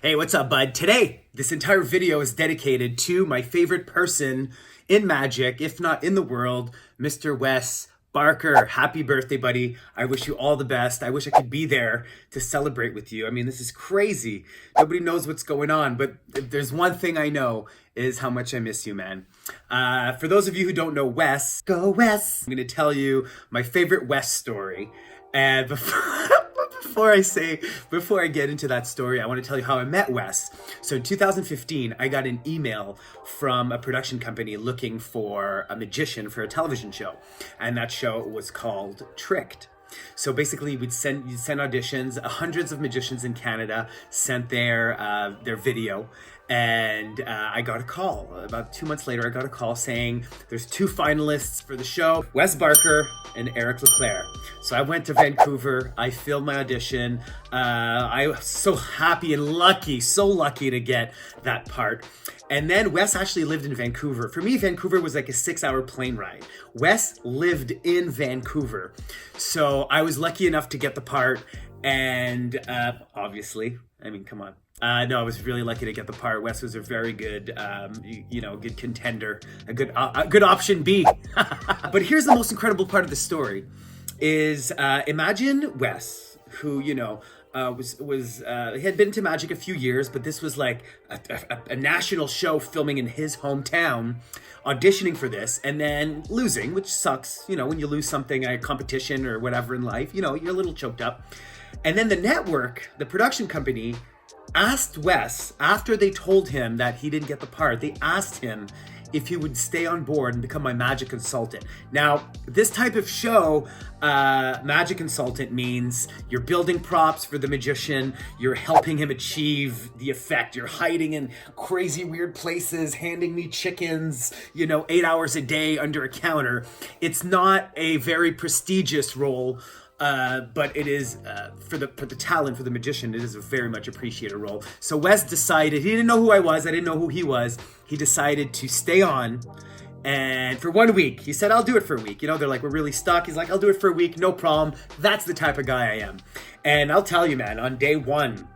Hey, what's up, bud? Today, this entire video is dedicated to my favorite person in magic, if not in the world, Mr. Wes Barker. Happy birthday, buddy. I wish you all the best. I wish I could be there to celebrate with you. I mean, this is crazy. Nobody knows what's going on, but if there's one thing I know is how much I miss you, man. For those of you who don't know Wes, go Wes! I'm going to tell you my favorite Wes story. And before I get into that story, I want to tell you how I met Wes. So in 2015, I got an email from a production company looking for a magician for a television show. And that show was called Tricked. So basically, you'd send auditions. Hundreds of magicians in Canada sent their video, and I got a call. About 2 months later, I got a call saying there's 2 finalists for the show, Wes Barker and Eric Leclerc. So I went to Vancouver. I filmed my audition. I was so happy and lucky, so lucky to get that part. And then Wes actually lived in Vancouver. For me, Vancouver was like a 6-hour plane ride. Wes lived in Vancouver. So I was lucky enough to get the part. And obviously, I mean, come on. No, I was really lucky to get the part. Wes was a very good, good contender, a good option B. But here's the most incredible part of the story is imagine Wes, who, he had been to magic a few years, but this was like a national show filming in his hometown, auditioning for this and then losing, which sucks, when you lose something, a competition or whatever in life, you're a little choked up. And then the network, the production company, asked Wes, after they told him that he didn't get the part, they asked him if he would stay on board and become my magic consultant. Now, this type of show, magic consultant means you're building props for the magician, you're helping him achieve the effect, you're hiding in crazy weird places, handing me chickens, 8 hours a day under a counter. It's not a very prestigious role, but it is, for the talent, for the magician, it is a very much appreciated role. So Wes decided, he didn't know who I was, I didn't know who he was. He decided to stay on, and for 1 week, he said, I'll do it for a week. They're like, we're really stuck. He's like, I'll do it for a week, no problem. That's the type of guy I am. And I'll tell you, man, on day 1,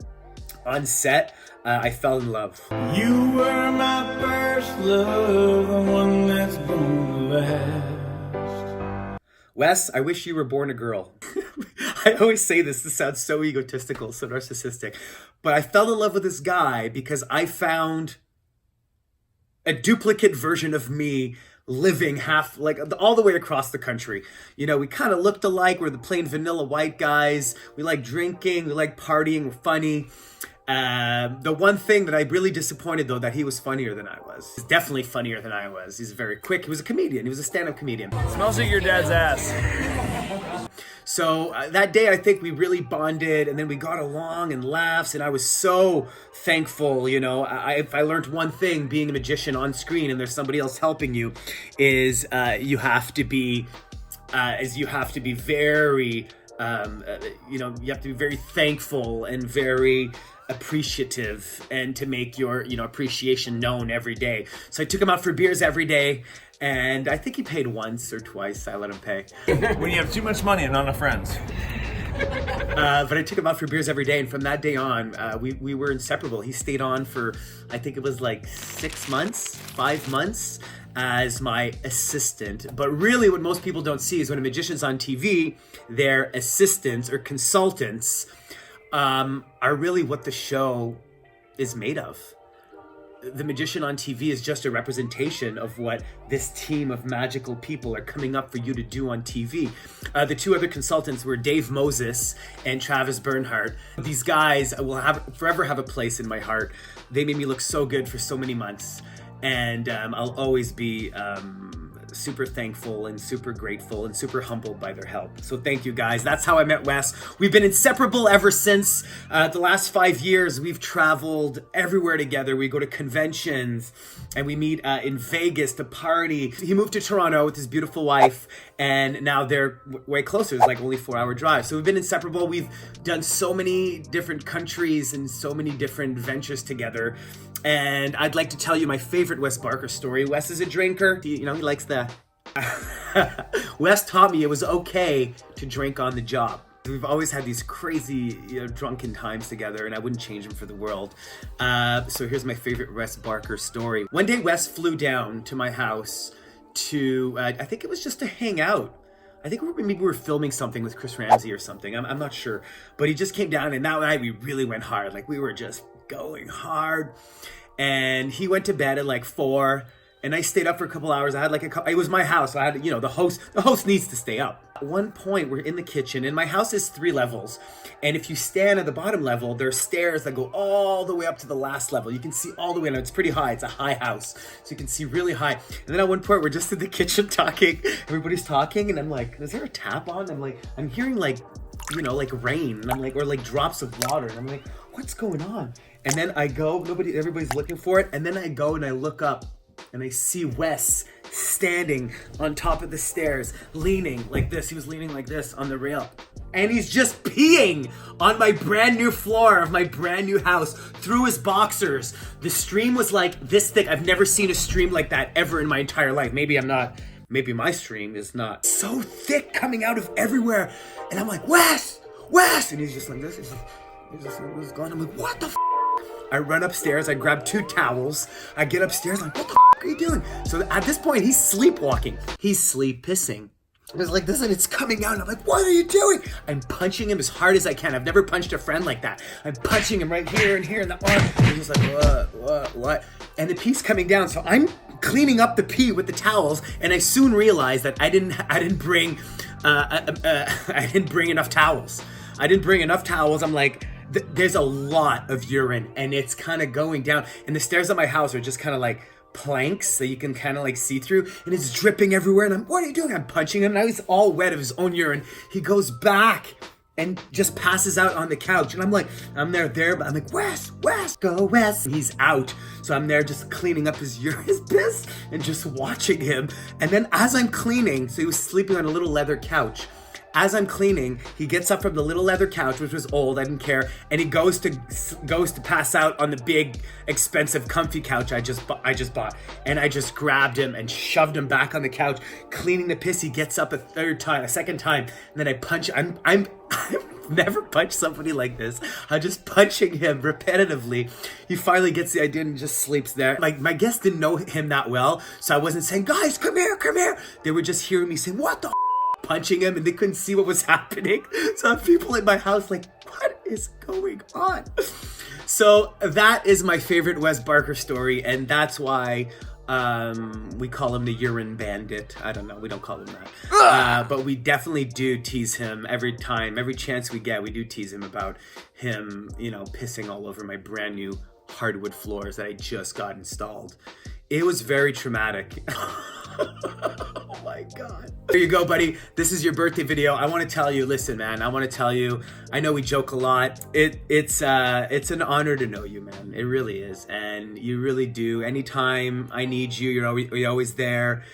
on set, I fell in love. You were my first love, the one that's gonna last. Wes, I wish you were born a girl. I always say this sounds so egotistical, so narcissistic, but I fell in love with this guy because I found a duplicate version of me living all the way across the country. We kind of looked alike. We're the plain vanilla white guys. We like drinking, we like partying, we're funny. The one thing that I really disappointed, though, that he was funnier than I was. He's definitely funnier than I was. He's very quick. He was a comedian. He was a stand-up comedian. Smells like your dad's ass. So that day, I think we really bonded, and then we got along and laughs, and I was so thankful. If I learned one thing being a magician on screen and there's somebody else helping you, is you have to be very, you have to be very thankful and very appreciative, and to make your appreciation known every day. So I took him out for beers every day, and I think he paid once or twice. I let him pay. When you have too much money and not enough friends. But I took him out for beers every day, and from that day on, we were inseparable. He stayed on for, I think it was like 5 months as my assistant. But really what most people don't see is when a magician's on TV, their assistants or consultants are really what the show is made of. The magician on TV is just a representation of what this team of magical people are coming up for you to do on TV. The 2 other consultants were Dave Moses and Travis Bernhardt. These guys will forever have a place in my heart. They made me look so good for so many months. And I'll always be super thankful and super grateful and super humbled by their help. So thank you, guys. That's how I met Wes. We've been inseparable ever since. The last 5 years, we've traveled everywhere together. We go to conventions and we meet in Vegas to party. He moved to Toronto with his beautiful wife, and now they're way closer. It's like only 4-hour drive. So we've been inseparable. We've done so many different countries and so many different ventures together. And I'd like to tell you my favorite Wes Barker story. Wes is a drinker. He likes the... Wes taught me it was okay to drink on the job. We've always had these crazy, drunken times together, and I wouldn't change him for the world. So here's my favorite Wes Barker story. One day, Wes flew down to my house to, I think it was just to hang out. I think maybe we were filming something with Chris Ramsey or something. I'm not sure. But he just came down, and that night we really went hard. Like, we were just going hard. And he went to bed at like 4, and I stayed up for a couple hours. I had like it was my house, so I had, the host needs to stay up. At one point, we're in the kitchen, and my house is 3 levels. And if you stand at the bottom level, there's stairs that go all the way up to the last level. You can see all the way, and it's pretty high. It's a high house, so you can see really high. And then at one point, we're just in the kitchen talking. Everybody's talking, and I'm like, is there a tap on? I'm hearing like rain, and I'm like, or like drops of water. And I'm like, what's going on? And then I go, everybody's looking for it. And then I go and I look up, and I see Wes standing on top of the stairs, leaning like this. He was leaning like this on the rail. And he's just peeing on my brand new floor of my brand new house through his boxers. The stream was like this thick. I've never seen a stream like that ever in my entire life. Maybe my stream is not so thick, coming out of everywhere. And I'm like, Wes! And he's just like this. He's just like, what's going on? I'm like, what the f? I run upstairs, I grab 2 towels, I get upstairs, I'm like, what the f are you doing? So at this point, he's sleepwalking. He's sleep pissing. It's like this, and it's coming out, and I'm like, what are you doing? I'm punching him as hard as I can. I've never punched a friend like that. I'm punching him right here and here in the arm. And he's just like, what? And the pee's coming down, so I'm cleaning up the pee with the towels, and I soon realized that I didn't bring enough towels. I'm like, there's a lot of urine, and it's kind of going down, and the stairs of my house are just kind of like planks that you can kind of like see through, and it's dripping everywhere. And what are you doing? I'm punching him. Now he's all wet of his own urine. He goes back and just passes out on the couch, and I'm there, but I'm like, Wes, go Wes. And he's out, so I'm there just cleaning up his piss and just watching him. And then as I'm cleaning, so he was sleeping on a little leather couch. As I'm cleaning, he gets up from the little leather couch, which was old, I didn't care, and he goes to pass out on the big, expensive, comfy couch I just bought. And I just grabbed him and shoved him back on the couch, cleaning the piss. He gets up a second time, and then I punch. I've never punched somebody like this. I'm just punching him repetitively. He finally gets the idea and just sleeps there. Like, my guests didn't know him that well, so I wasn't saying, guys, come here. They were just hearing me saying, what the punching him, and they couldn't see what was happening. So I have people in my house like, what is going on? So that is my favorite Wes Barker story, and that's why we call him the urine bandit. I don't know, we don't call him that. But we definitely do tease him every chance we get. We do tease him about him, pissing all over my brand new hardwood floors that I just got installed. It was very traumatic. Oh my God. There you go, buddy. This is your birthday video. I want to tell you, listen, man, I know we joke a lot. It's an honor to know you, man. It really is. And you really do. Anytime I need you, you're always there,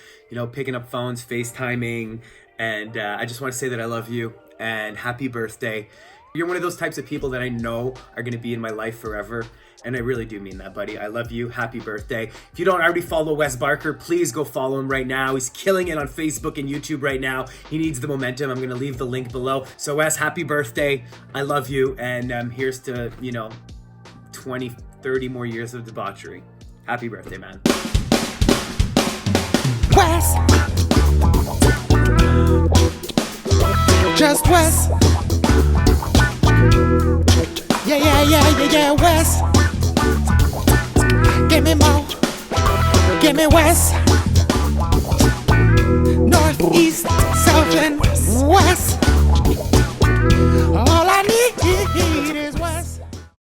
picking up phones, FaceTiming. And I just want to say that I love you and happy birthday. You're one of those types of people that I know are going to be in my life forever. And I really do mean that, buddy. I love you. Happy birthday. If you don't already follow Wes Barker, please go follow him right now. He's killing it on Facebook and YouTube right now. He needs the momentum. I'm going to leave the link below. So Wes, happy birthday. I love you. And here's to, 20, 30 more years of debauchery. Happy birthday, man. Wes. Just Wes. Yeah, Wes. Give me more. Give me West. North, east, south, and west.